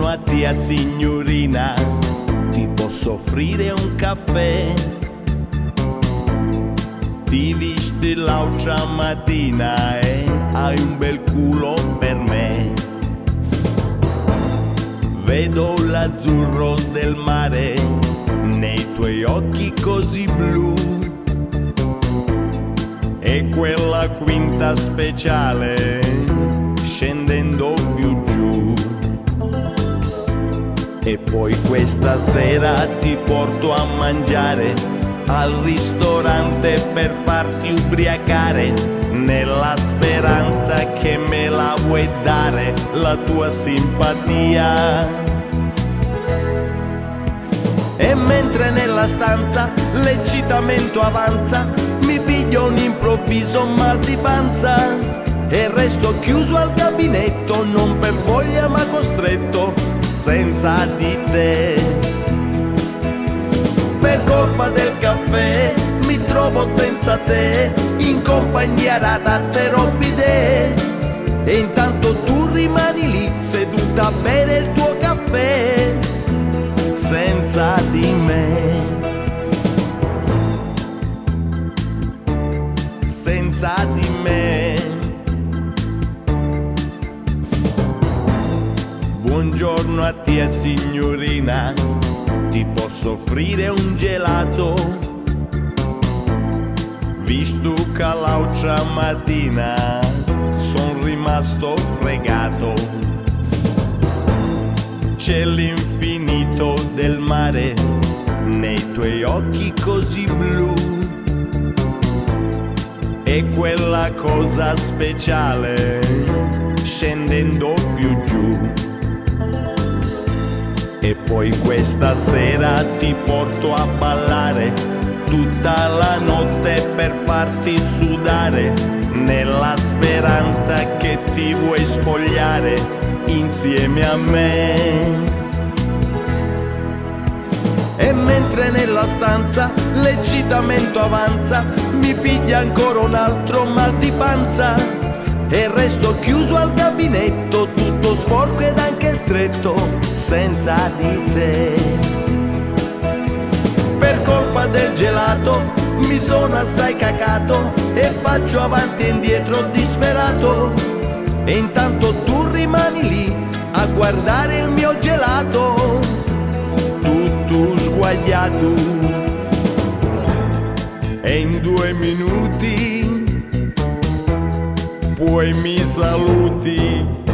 a te signorina, ti posso offrire un caffè? Ti visti l'altra mattina e hai un bel culo per me. Vedo l'azzurro del mare nei tuoi occhi così blu, e quella quinta speciale scendendo più giù. E poi questa sera ti porto a mangiare al ristorante per farti ubriacare, nella speranza che me la vuoi dare la tua simpatia. E mentre nella stanza l'eccitamento avanza, mi piglio un improvviso mal di panza e resto chiuso al gabinetto, non per voglia ma costretto, senza di te. Per colpa del caffè mi trovo senza te, in compagnia da tazze e robidee, e intanto tu rimani lì seduta a bere il tuo caffè senza di me. Senza di me. Buongiorno a te signorina, ti posso offrire un gelato? Visto che l'altra mattina son rimasto fregato. C'è l'infinito del mare nei tuoi occhi così blu, e quella cosa speciale scendendo più giù. E poi questa sera ti porto a ballare tutta la notte per farti sudare, nella speranza che ti vuoi spogliare insieme a me. E mentre nella stanza l'eccitamento avanza, mi piglia ancora un altro mal di panza e resto chiuso al gabinetto, tutto sporco ed anche stretto, senza di te. Per colpa del gelato mi sono assai cacato e faccio avanti e indietro disperato, e intanto tu rimani lì a guardare il mio gelato, tutto sguagliato. E in 2 minuti poi mi saluti.